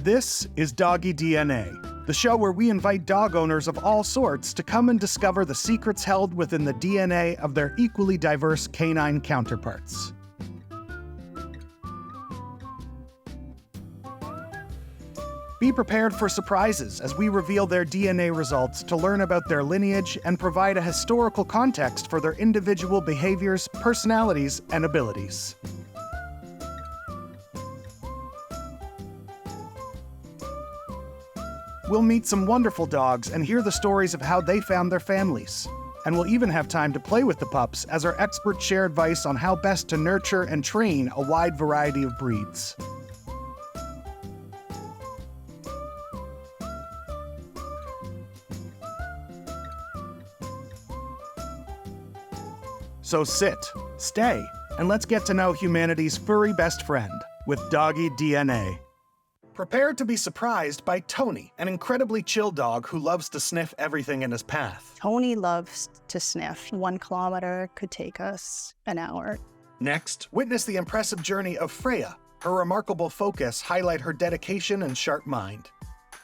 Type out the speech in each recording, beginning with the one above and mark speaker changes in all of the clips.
Speaker 1: This is Doggy DNA, the show where we invite dog owners of all sorts to come and discover the secrets held within the DNA of their equally diverse canine counterparts. Be prepared for surprises as we reveal their DNA results to learn about their lineage and provide a historical context for their individual behaviors, personalities, and abilities. We'll meet some wonderful dogs and hear the stories of how they found their families. And we'll even have time to play with the pups as our experts share advice on how best to nurture and train a wide variety of breeds. So sit, stay, and let's get to know humanity's furry best friend with Doggy DNA. Prepare to be surprised by Tony, an incredibly chill dog who loves to sniff everything in his path.
Speaker 2: Tony loves to sniff. 1 kilometer could take us an hour.
Speaker 1: Next, witness the impressive journey of Freya. Her remarkable focus highlight her dedication and sharp mind.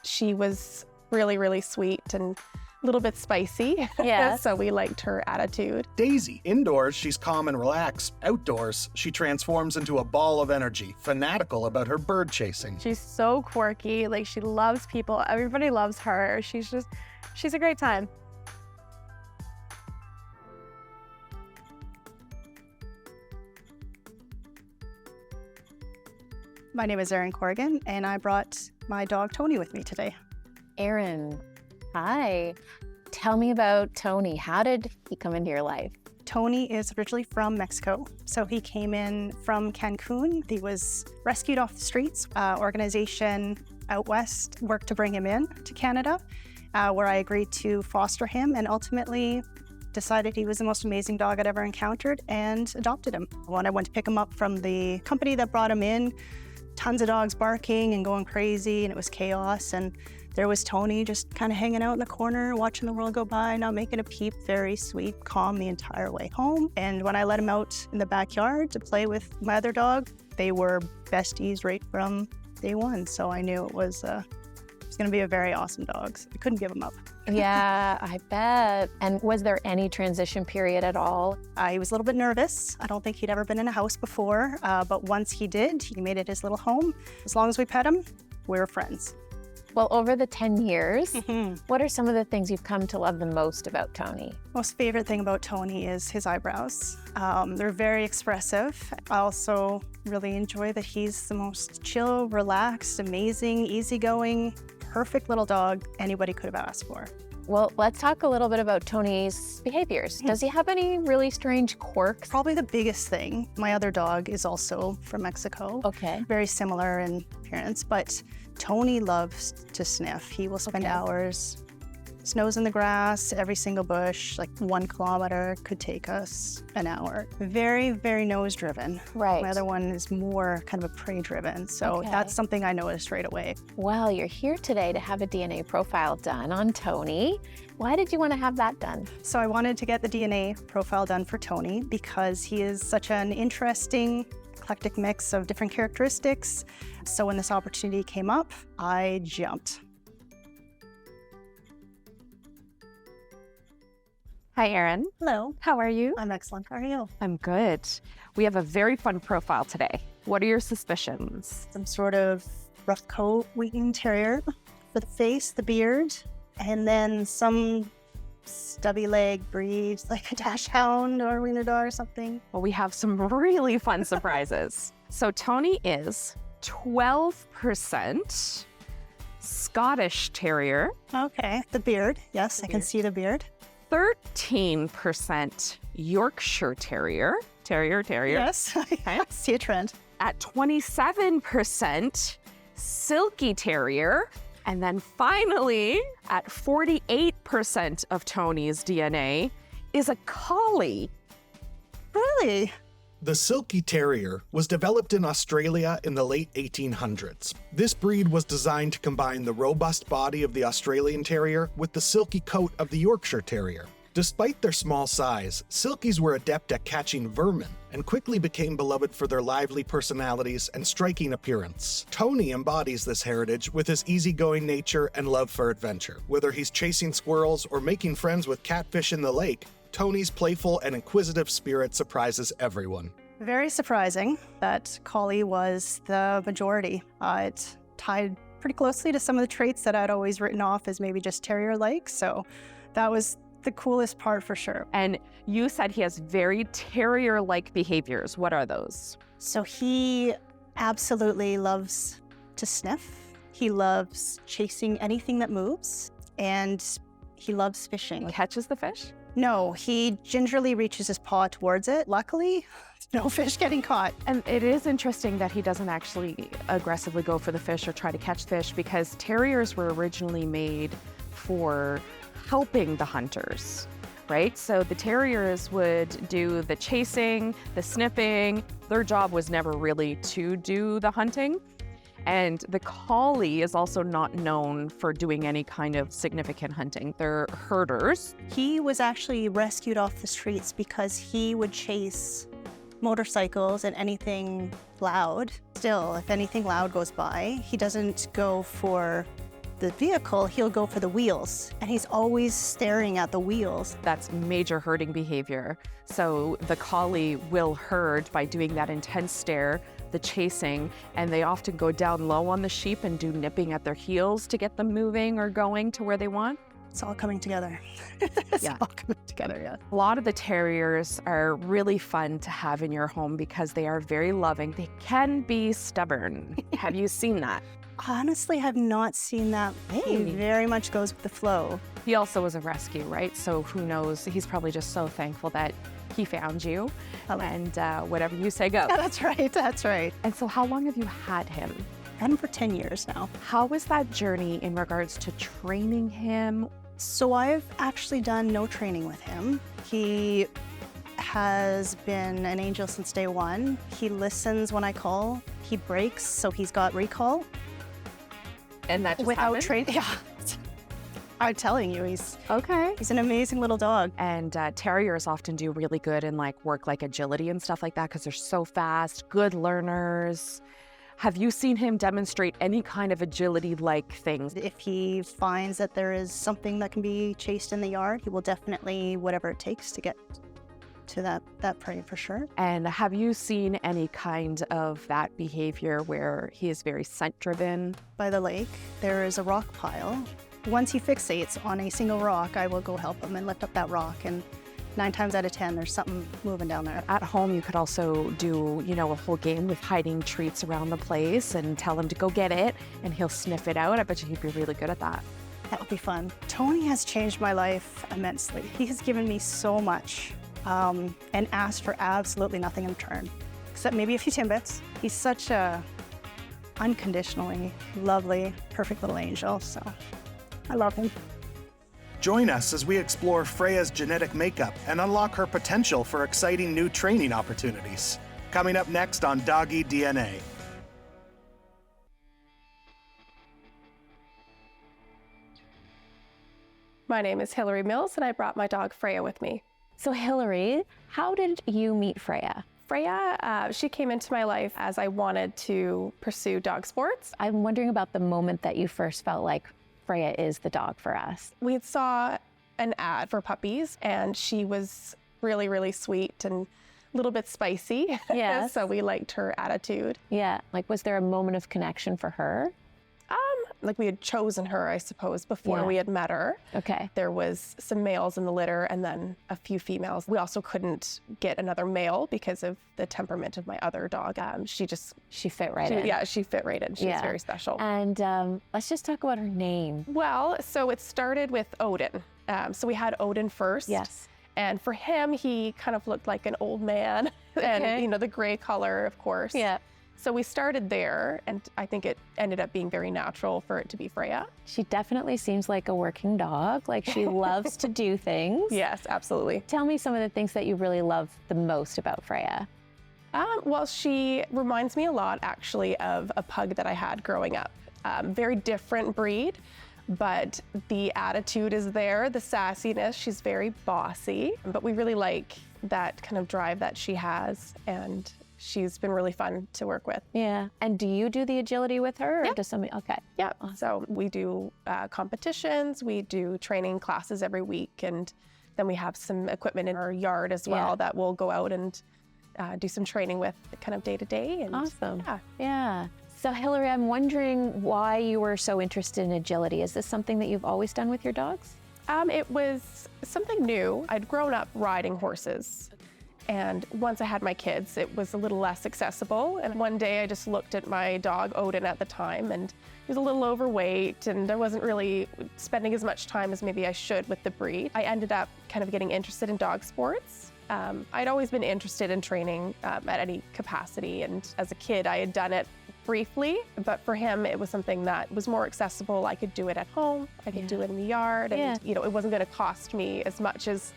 Speaker 3: She was really, really sweet and a little bit spicy.
Speaker 2: Yeah.
Speaker 3: So we liked her attitude.
Speaker 1: Daisy. Indoors, she's calm and relaxed. Outdoors, she transforms into a ball of energy, fanatical about her bird chasing.
Speaker 3: She's so quirky. Like, she loves people. Everybody loves her. She's a great time.
Speaker 2: My name is Erin Corrigan, and I brought my dog Tony with me today.
Speaker 4: Erin, hi. Tell me about Tony. How did he come into your life?
Speaker 2: Tony is originally from Mexico. So he came in from Cancun. He was rescued off the streets. Organization out west worked to bring him in to Canada, where I agreed to foster him and ultimately decided he was the most amazing dog I'd ever encountered and adopted him. When I went to pick him up from the company that brought him in, tons of dogs barking and going crazy, and it was chaos. And there was Tony just kind of hanging out in the corner, watching the world go by, not making a peep, very sweet, calm the entire way home. And when I let him out in the backyard to play with my other dog, they were besties right from day one. So I knew it was going to be a very awesome dog. So I couldn't give him up.
Speaker 4: Yeah, I bet. And was there any transition period at all?
Speaker 2: He was a little bit nervous. I don't think he'd ever been in a house before, but once he did, he made it his little home. As long as we pet him, we were friends.
Speaker 4: Well, over the 10 years, what are some of the things you've come to love the most about Tony?
Speaker 2: Most favorite thing about Tony is his eyebrows. They're very expressive. I also really enjoy that he's the most chill, relaxed, amazing, easygoing, perfect little dog anybody could have asked for.
Speaker 4: Well, let's talk a little bit about Tony's behaviors. Does he have any really strange quirks?
Speaker 2: Probably the biggest thing, my other dog is also from Mexico.
Speaker 4: Okay.
Speaker 2: Very similar in appearance, but Tony loves to sniff. He will spend hours, his nose in the grass, every single bush, like 1 kilometer could take us an hour. Very, very nose driven.
Speaker 4: Right.
Speaker 2: My other one is more kind of a prey driven. So that's something I noticed right away.
Speaker 4: Well, you're here today to have a DNA profile done on Tony. Why did you want to have that done?
Speaker 2: So I wanted to get the DNA profile done for Tony because he is such an interesting, eclectic mix of different characteristics. So when this opportunity came up, I jumped.
Speaker 5: Hi, Erin.
Speaker 2: Hello.
Speaker 5: How are you?
Speaker 2: I'm excellent. How are you?
Speaker 5: I'm good. We have a very fun profile today. What are your suspicions?
Speaker 2: Some sort of rough coat Wheaten Terrier for the face, the beard, and then some stubby leg breed like a Dachshund or Wiener Dog or something.
Speaker 5: Well, we have some really fun surprises. So Tony is 12% Scottish Terrier,
Speaker 2: Okay, the beard. Yes, I can see the beard.
Speaker 5: 13% Yorkshire Terrier. Terrier.
Speaker 2: Yes, I see a trend.
Speaker 5: At 27% Silky Terrier. And then finally, at 48% of Tony's DNA, is a collie.
Speaker 2: Really?
Speaker 1: The Silky Terrier was developed in Australia in the late 1800s. This breed was designed to combine the robust body of the Australian Terrier with the silky coat of the Yorkshire Terrier. Despite their small size, Silkies were adept at catching vermin and quickly became beloved for their lively personalities and striking appearance. Tony embodies this heritage with his easygoing nature and love for adventure. Whether he's chasing squirrels or making friends with catfish in the lake, Tony's playful and inquisitive spirit surprises everyone.
Speaker 2: Very surprising that Collie was the majority. It tied pretty closely to some of the traits that I'd always written off as maybe just terrier-like, so that was the coolest part for sure.
Speaker 5: And you said he has very terrier-like behaviors. What are those?
Speaker 2: So he absolutely loves to sniff. He loves chasing anything that moves, and he loves fishing.
Speaker 5: Catches the fish?
Speaker 2: No, he gingerly reaches his paw towards it. Luckily, no fish getting caught.
Speaker 5: And it is interesting that he doesn't actually aggressively go for the fish or try to catch fish, because terriers were originally made for helping the hunters, right? So the terriers would do the chasing, the sniffing. Their job was never really to do the hunting. And the collie is also not known for doing any kind of significant hunting. They're herders.
Speaker 2: He was actually rescued off the streets because he would chase motorcycles and anything loud. Still, if anything loud goes by, he doesn't go for the vehicle, he'll go for the wheels. And he's always staring at the wheels.
Speaker 5: That's major herding behavior. So the collie will herd by doing that intense stare, the chasing, and they often go down low on the sheep and do nipping at their heels to get them moving or going to where they want.
Speaker 2: It's all coming together. It's all coming together, yeah.
Speaker 5: A lot of the terriers are really fun to have in your home because they are very loving. They can be stubborn. Have you seen that?
Speaker 2: Honestly, I've not seen that. He very much goes with the flow.
Speaker 5: He also was a rescue, right? So who knows? He's probably just so thankful that he found you. And whatever you say goes.
Speaker 2: Yeah, that's right, that's right.
Speaker 5: And so how long have you had him?
Speaker 2: Had him for 10 years now.
Speaker 5: How was that journey in regards to training him?
Speaker 2: So I've actually done no training with him. He has been an angel since day one. He listens when I call. He breaks, so he's got recall.
Speaker 5: And that just
Speaker 2: Without
Speaker 5: happened?
Speaker 2: training, yeah. I'm telling you, he's
Speaker 5: Okay.
Speaker 2: an amazing little dog.
Speaker 5: And terriers often do really good in work like agility and stuff like that because they're so fast, good learners. Have you seen him demonstrate any kind of agility-like things?
Speaker 2: If he finds that there is something that can be chased in the yard, he will definitely, whatever it takes to get to that prey for sure.
Speaker 5: And have you seen any kind of that behavior where he is very scent-driven?
Speaker 2: By the lake, there is a rock pile. Once he fixates on a single rock, I will go help him and lift up that rock. And 9 times out of 10, there's something moving down there.
Speaker 5: At home, you could also do, a whole game with hiding treats around the place and tell him to go get it, and he'll sniff it out. I bet you he'd be really good at that.
Speaker 2: That would be fun. Tony has changed my life immensely. He has given me so much and asked for absolutely nothing in return, except maybe a few Timbits. He's such a unconditionally lovely, perfect little angel, so I love him.
Speaker 1: Join us as we explore Freya's genetic makeup and unlock her potential for exciting new training opportunities. Coming up next on Doggy DNA.
Speaker 6: My name is Hillary Mills, and I brought my dog Freya with me.
Speaker 4: So Hillary, how did you meet Freya?
Speaker 6: Freya, she came into my life as I wanted to pursue dog sports.
Speaker 4: I'm wondering about the moment that you first felt like Freya is the dog for us.
Speaker 6: We saw an ad for puppies, and she was really, really sweet and a little bit spicy.
Speaker 4: Yes.
Speaker 6: So we liked her attitude.
Speaker 4: Yeah, was there a moment of connection for her?
Speaker 6: We had chosen her, I suppose, before we had met her.
Speaker 4: Okay.
Speaker 6: There was some males in the litter and then a few females. We also couldn't get another male because of the temperament of my other dog. She
Speaker 4: fit right in.
Speaker 6: Yeah, she fit right in. She was very special.
Speaker 4: And let's just talk about her name.
Speaker 6: Well, so it started with Odin. So we had Odin first.
Speaker 4: Yes.
Speaker 6: And for him, he kind of looked like an old man. And, the gray color, of course.
Speaker 4: Yeah.
Speaker 6: So we started there, and I think it ended up being very natural for it to be Freya.
Speaker 4: She definitely seems like a working dog. She loves to do things.
Speaker 6: Yes, absolutely.
Speaker 4: Tell me some of the things that you really love the most about Freya.
Speaker 6: Well, she reminds me a lot, actually, of a pug that I had growing up. Very different breed. but the attitude is there, the sassiness. She's very bossy, but we really like that kind of drive that she has, and she's been really fun to work with.
Speaker 4: Yeah. And do you do the agility with her? Or
Speaker 6: Yeah.
Speaker 4: does somebody? Okay.
Speaker 6: Yeah, so we do competitions, we do training classes every week, and then we have some equipment in our yard as well that we'll go out and do some training with kind of day to day. And
Speaker 4: Awesome.
Speaker 6: Yeah.
Speaker 4: Yeah. So Hillary, I'm wondering why you were so interested in agility. Is this something that you've always done with your dogs?
Speaker 6: It was something new. I'd grown up riding horses, and once I had my kids, it was a little less accessible. And one day I just looked at my dog, Odin, at the time, and he was a little overweight, and I wasn't really spending as much time as maybe I should with the breed. I ended up kind of getting interested in dog sports. I'd always been interested in training at any capacity, and as a kid I had done it briefly, but for him it was something that was more accessible. I could do it at home, I could do it in the yard, and you know, it wasn't going to cost me as much as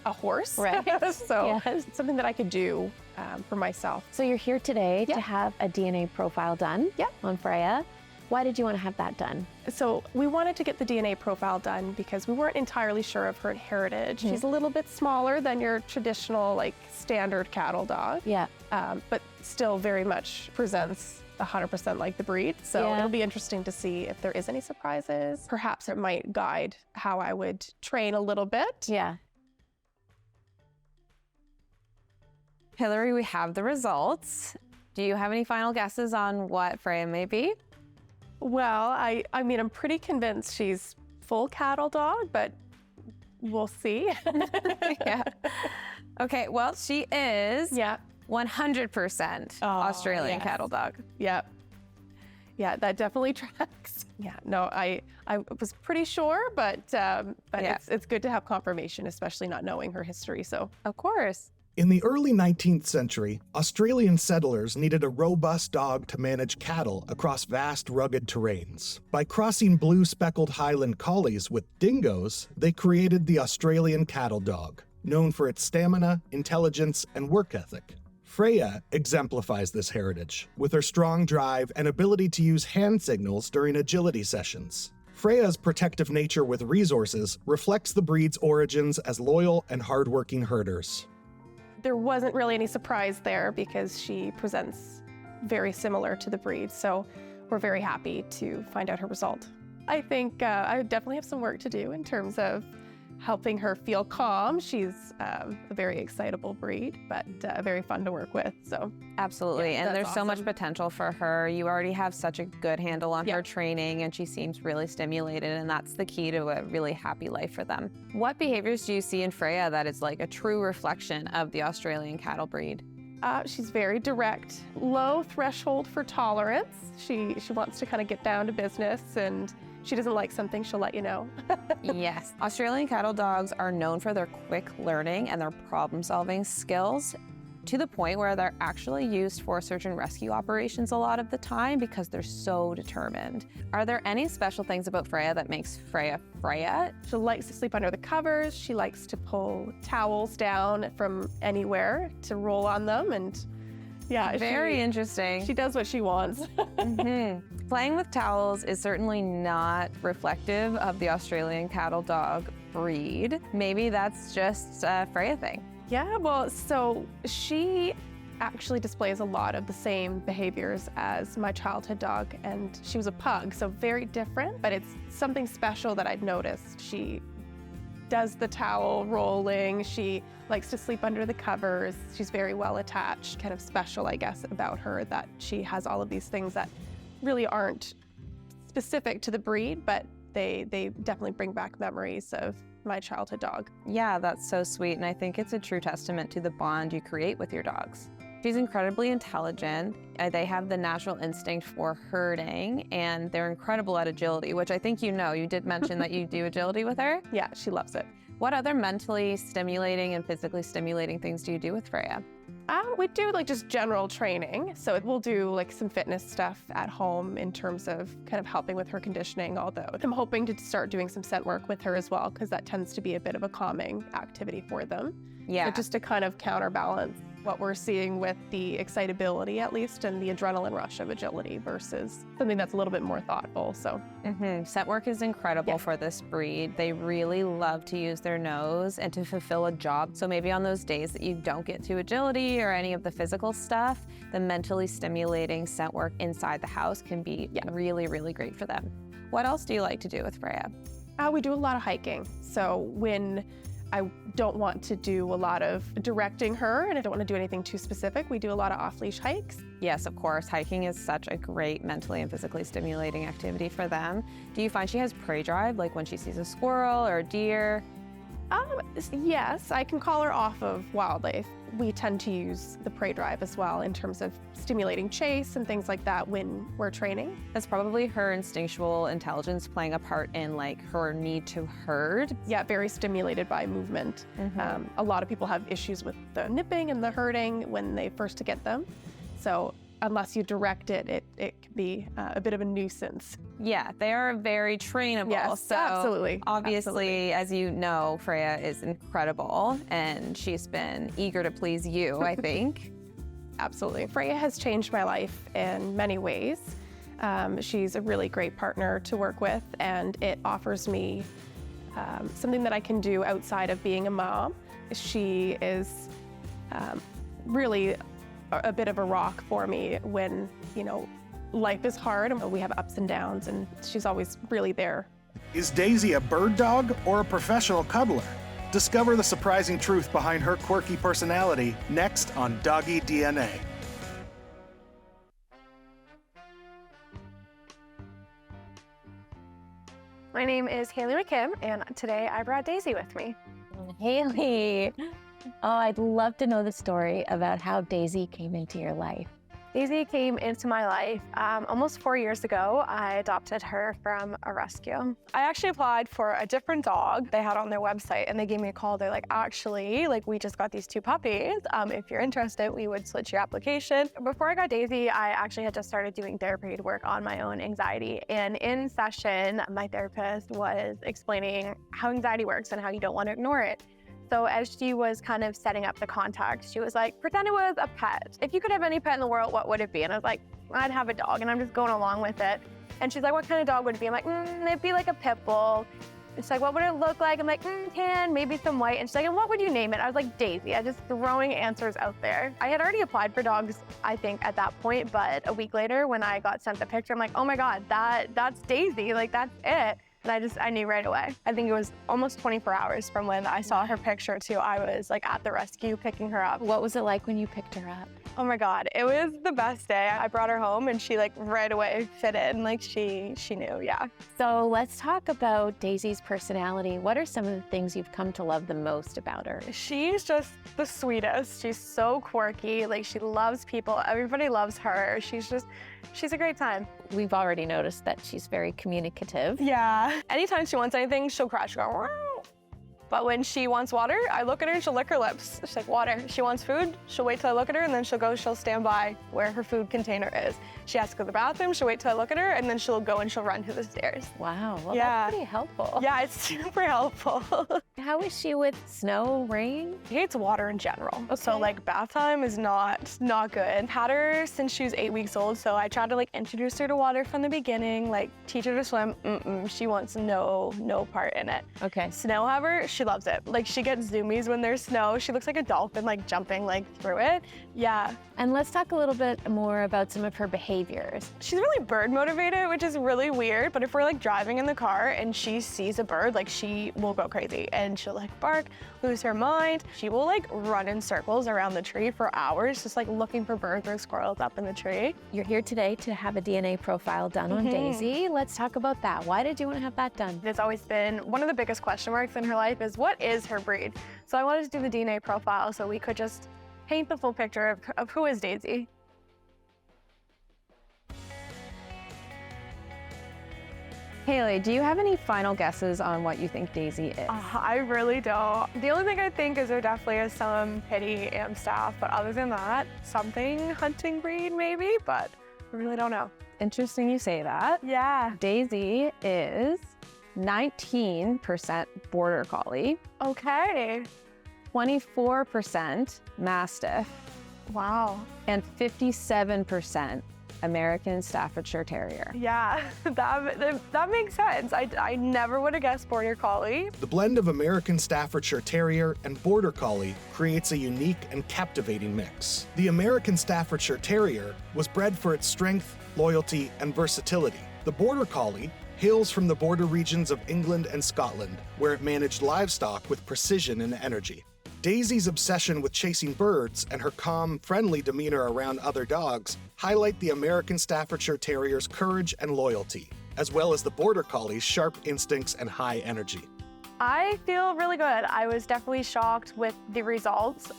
Speaker 6: a horse.
Speaker 4: Right.
Speaker 6: So it's something that I could do for myself.
Speaker 4: So you're here today to have a DNA profile done on Freya. Why did you want to have that done?
Speaker 6: So we wanted to get the DNA profile done because we weren't entirely sure of her heritage. She's a little bit smaller than your traditional, like, standard cattle dog.
Speaker 4: Yeah.
Speaker 6: But still very much presents 100% like the breed. So it'll be interesting to see if there is any surprises. Perhaps it might guide how I would train a little bit.
Speaker 4: Yeah.
Speaker 7: Hillary, we have the results. Do you have any final guesses on what Freya may be?
Speaker 6: Well, I mean, I'm pretty convinced she's full cattle dog, but we'll see.
Speaker 7: Yeah. Okay, well, she is 100% Australian cattle dog.
Speaker 6: Yeah. Yeah, that definitely tracks. Yeah, no, I was pretty sure, but it's good to have confirmation, especially not knowing her history. So
Speaker 7: Of course.
Speaker 1: In the early 19th century, Australian settlers needed a robust dog to manage cattle across vast, rugged terrains. By crossing blue speckled Highland collies with dingoes, they created the Australian cattle dog, known for its stamina, intelligence, and work ethic. Freya exemplifies this heritage, with her strong drive and ability to use hand signals during agility sessions. Freya's protective nature with resources reflects the breed's origins as loyal and hardworking herders.
Speaker 6: there wasn't really any surprise there because she presents very similar to the breed. So we're very happy to find out her result. I think I definitely have some work to do in terms of helping her feel calm. She's a very excitable breed, but very fun to work with. So
Speaker 7: absolutely,
Speaker 6: yeah,
Speaker 7: and there's so much
Speaker 6: awesome.
Speaker 7: potential for her. You already have such a good handle on her training, and she seems really stimulated, and that's the key to a really happy life for them. What behaviors do you see in Freya that is like a true reflection of the Australian cattle breed?
Speaker 6: She's very direct, low threshold for tolerance. She wants to kind of get down to business, and she doesn't like something, she'll let you know.
Speaker 7: Yes. Australian cattle dogs are known for their quick learning and their problem-solving skills, to the point where they're actually used for search and rescue operations a lot of the time because they're so determined. Are there any special things about Freya that makes Freya Freya?
Speaker 6: She likes to sleep under the covers. She likes to pull towels down from anywhere to roll on them, and yeah,
Speaker 7: Very interesting.
Speaker 6: she does what she wants.
Speaker 7: Playing with towels is certainly not reflective of the Australian cattle dog breed. Maybe that's just a Freya thing.
Speaker 6: Yeah, well, so she actually displays a lot of the same behaviors as my childhood dog, and she was a pug, so very different, but it's something special that I'd noticed. She does the towel rolling, she likes to sleep under the covers, she's very well attached, kind of special, I guess, about her, that she has all of these things that really aren't specific to the breed, but they definitely bring back memories of my childhood dog.
Speaker 7: Yeah, that's so sweet, and I think it's a true testament to the bond you create with your dogs. She's incredibly intelligent. They have the natural instinct for herding, and they're incredible at agility, which I think you know. You did mention that you do agility with her.
Speaker 6: Yeah, she loves it.
Speaker 7: What other mentally stimulating and physically stimulating things do you do with Freya?
Speaker 6: We do like just general training. So we'll do like some fitness stuff at home in terms of kind of helping with her conditioning, although I'm hoping to start doing some scent work with her as well, because that tends to be a bit of a calming activity for them.
Speaker 7: Yeah.
Speaker 6: So just to kind of counterbalance what we're seeing with the excitability, at least, and the adrenaline rush of agility versus something that's a little bit more thoughtful. So
Speaker 7: Scent work is incredible
Speaker 6: Yeah.
Speaker 7: for this breed. They really love to use their nose and to fulfill a job. So maybe on those days that you don't get to agility or any of the physical stuff, the mentally stimulating scent work inside the house can be really, really great for them. What else do you like to do with Freya?
Speaker 6: we do a lot of hiking. So when I don't want to do a lot of directing her and I don't want to do anything too specific, we do a lot of off-leash hikes.
Speaker 7: Yes, of course. Hiking is such a great mentally and physically stimulating activity for them. Do you find she has prey drive, like when she sees a squirrel or a deer?
Speaker 6: Yes, I can call her off of wildlife. We tend to use the prey drive as well in terms of stimulating chase and things like that when we're training.
Speaker 7: That's probably her instinctual intelligence playing a part in like her need to herd.
Speaker 6: Yeah, very stimulated by movement. A lot of people have issues with the nipping and the herding when they first get them. So unless you direct it, it can be a bit of a nuisance.
Speaker 7: Yeah, they are very trainable.
Speaker 6: Yes,
Speaker 7: so
Speaker 6: absolutely.
Speaker 7: Obviously, as you know, Freya is incredible and she's been eager to please you, I think.
Speaker 6: Absolutely. Freya has changed my life in many ways. She's a really great partner to work with, and it offers me something that I can do outside of being a mom. She is really a bit of a rock for me when, life is hard and we have ups and downs, and she's always really there.
Speaker 1: Is Daisy a bird dog or a professional cuddler? Discover the surprising truth behind her quirky personality next on Doggy DNA.
Speaker 3: My name is Haley McKim, and today I brought Daisy with me.
Speaker 4: Haley. Oh, I'd love to know the story about how Daisy came into your life.
Speaker 3: Daisy came into my life almost 4 years ago. I adopted her from a rescue. I actually applied for a different dog they had on their website, and they gave me a call. They're like, actually, we just got these 2 puppies. If you're interested, we would switch your application. Before I got Daisy, I actually had just started doing therapy work on my own anxiety. And in session, my therapist was explaining how anxiety works and how you don't want to ignore it. So as she was kind of setting up the context, she was like, pretend it was a pet. If you could have any pet in the world, what would it be? And I was like, I'd have a dog, and I'm just going along with it. And she's like, what kind of dog would it be? I'm like, it'd be like a pit bull. She's like, what would it look like? I'm like, tan, maybe some white. And she's like, and what would you name it? I was like, Daisy. I just throwing answers out there. I had already applied for dogs, I think, at that point, but a week later when I got sent the picture, I'm like, oh my God, that's Daisy, that's it. And I knew right away. I think it was almost 24 hours from when I saw her picture to I was at the rescue picking her up.
Speaker 4: What was it like when you picked her up?
Speaker 3: Oh my God, it was the best day. I brought her home and she right away fit in, she knew, yeah.
Speaker 4: So let's talk about Daisy's personality. What are some of the things you've come to love the most about her?
Speaker 3: She's just the sweetest. She's so quirky, she loves people. Everybody loves her. She's a great time.
Speaker 4: We've already noticed that she's very communicative.
Speaker 3: Yeah. Anytime she wants anything, she'll cry. She'll go, wow. But when she wants water, I look at her and she'll lick her lips. She's like, water. She wants food, she'll wait till I look at her, and then she'll stand by where her food container is. She has to go to the bathroom, she'll wait till I look at her, and then she'll go and she'll run to the stairs.
Speaker 4: Wow, well,
Speaker 3: Yeah.
Speaker 4: that's pretty helpful.
Speaker 3: Yeah, it's super helpful.
Speaker 4: How is she with snow, rain?
Speaker 3: She hates water in general. So
Speaker 4: Okay.
Speaker 3: bath time is not good. Had her since she was 8 weeks old, so I tried to introduce her to water from the beginning, teach her to swim. She wants no part in it.
Speaker 4: Okay.
Speaker 3: Snow, however, she loves it. She gets zoomies when there's snow. She looks like a dolphin jumping through it. Yeah.
Speaker 4: And let's talk a little bit more about some of her behaviors.
Speaker 3: She's really bird motivated, which is really weird, but if we're driving in the car and she sees a bird, she will go crazy and she'll bark, lose her mind. She will run in circles around the tree for hours, just looking for birds or squirrels up in the tree.
Speaker 4: You're here today to have a DNA profile done on Daisy. Let's talk about that. Why did you want to have that done?
Speaker 3: It's always been one of the biggest question marks in her life is what is her breed? So I wanted to do the DNA profile so we could just paint the full picture of who is Daisy.
Speaker 7: Haley, do you have any final guesses on what you think Daisy is?
Speaker 3: I really don't. The only thing I think is there definitely is some pitty Amstaff, but other than that, something hunting breed maybe, but I really don't know.
Speaker 7: Interesting you say that.
Speaker 3: Yeah.
Speaker 7: Daisy is 19% border collie.
Speaker 3: Okay.
Speaker 7: 24% Mastiff,
Speaker 3: Wow.
Speaker 7: and 57% American Staffordshire Terrier.
Speaker 3: Yeah, that makes sense. I never would have guessed Border Collie.
Speaker 1: The blend of American Staffordshire Terrier and Border Collie creates a unique and captivating mix. The American Staffordshire Terrier was bred for its strength, loyalty, and versatility. The Border Collie hails from the border regions of England and Scotland, where it managed livestock with precision and energy. Daisy's obsession with chasing birds and her calm, friendly demeanor around other dogs highlight the American Staffordshire Terrier's courage and loyalty, as well as the Border Collie's sharp instincts and high energy.
Speaker 3: I feel really good. I was definitely shocked with the results.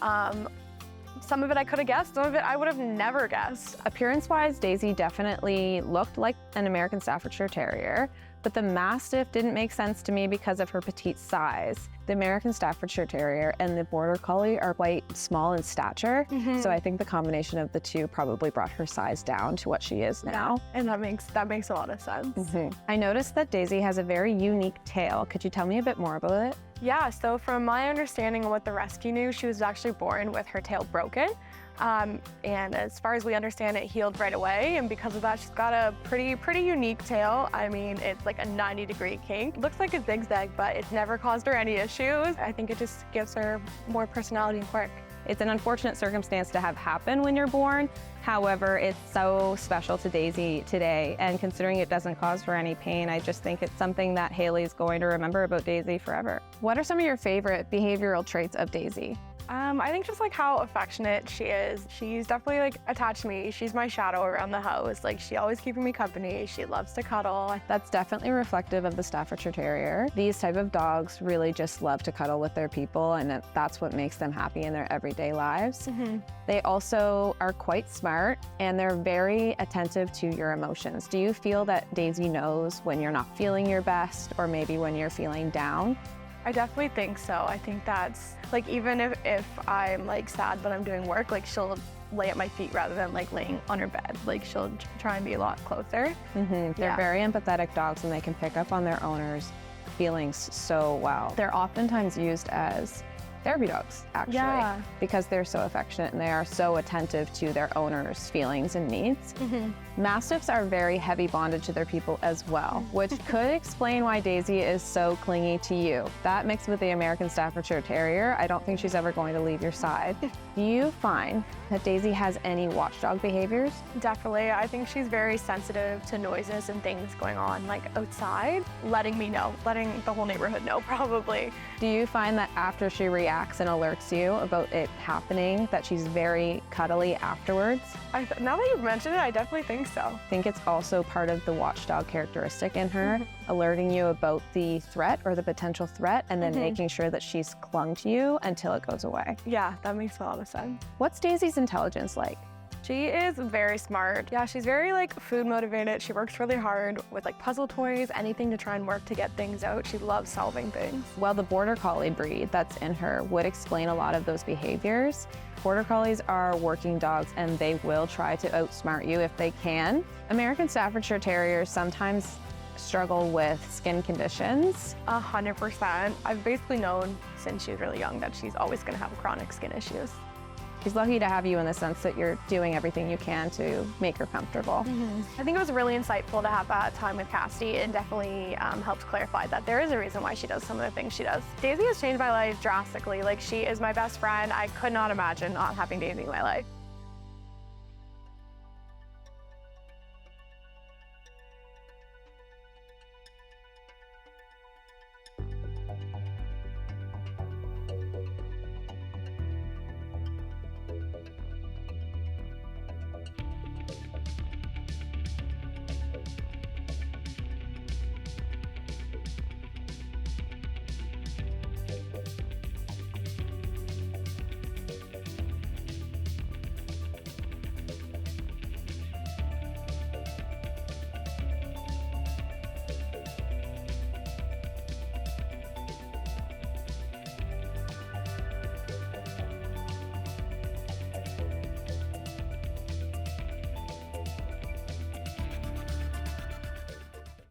Speaker 3: Some of it I could have guessed, some of it I would have never guessed.
Speaker 7: Appearance-wise, Daisy definitely looked like an American Staffordshire Terrier, but the Mastiff didn't make sense to me because of her petite size. The American Staffordshire Terrier and the Border Collie are quite small in stature, so I think the combination of the two probably brought her size down to what she is now.
Speaker 3: And that makes a lot of sense.
Speaker 7: I noticed that Daisy has a very unique tail. Could you tell me a bit more about it?
Speaker 3: Yeah, so from my understanding of what the rescue knew, she was actually born with her tail broken. And as far as we understand, it healed right away. And because of that, she's got a pretty unique tail. I mean, it's like a 90-degree kink. Looks like a zigzag, but it's never caused her any issues. I think it just gives her more personality and quirk.
Speaker 7: It's an unfortunate circumstance to have happen when you're born. However, it's so special to Daisy today, and considering it doesn't cause her any pain, I just think it's something that Haley's going to remember about Daisy forever.
Speaker 4: What are some of your favorite behavioral traits of Daisy?
Speaker 3: I think just like how affectionate she is. She's definitely like attached to me. She's my shadow around the house. Like she always keeping me company. She loves to cuddle.
Speaker 7: That's definitely reflective of the Staffordshire Terrier. These type of dogs really just love to cuddle with their people, and that's what makes them happy in their everyday lives. They also are quite smart, and they're very attentive to your emotions. Do you feel that Daisy knows when you're not feeling your best, or maybe when you're feeling down?
Speaker 3: I definitely think so. I think that's like, even if I'm like sad but I'm doing work, like she'll lay at my feet rather than like laying on her bed. Like she'll try and be a lot closer.
Speaker 7: They're very empathetic dogs, and they can pick up on their owners' feelings so well. They're oftentimes used as therapy dogs, actually, because they're so affectionate and they are so attentive to their owners' feelings and needs. Mastiffs are very heavy bonded to their people as well, which could explain why Daisy is so clingy to you. That mixed with the American Staffordshire Terrier, I don't think she's ever going to leave your side. Do you find that Daisy has any watchdog behaviors?
Speaker 3: Definitely. I think she's very sensitive to noises and things going on like outside, letting me know, letting the whole neighborhood know probably.
Speaker 7: Do you find that after she reacts and alerts you about it happening, that she's very cuddly afterwards?
Speaker 3: Now that you've mentioned it, I definitely think so.
Speaker 7: I think it's also part of the watchdog characteristic in her, alerting you about the threat or the potential threat, and then making sure that she's clung to you until it goes away.
Speaker 3: Yeah, that makes a lot of sense.
Speaker 7: What's Daisy's intelligence like?
Speaker 3: She is very smart. Yeah, she's very like food motivated. She works really hard with like puzzle toys, anything to try and work to get things out. She loves solving things.
Speaker 7: Well, the Border Collie breed that's in her would explain a lot of those behaviors. Border Collies are working dogs, and they will try to outsmart you if they can. American Staffordshire Terriers sometimes struggle with skin conditions.
Speaker 3: 100%. I've basically known since she was really young that she's always gonna have chronic skin issues.
Speaker 7: She's lucky to have you in the sense that you're doing everything you can to make her comfortable.
Speaker 3: I think it was really insightful to have that time with Cassidy. It definitely helped clarify that there is a reason why she does some of the things she does. Daisy has changed my life drastically. Like, she is my best friend. I could not imagine not having Daisy in my life.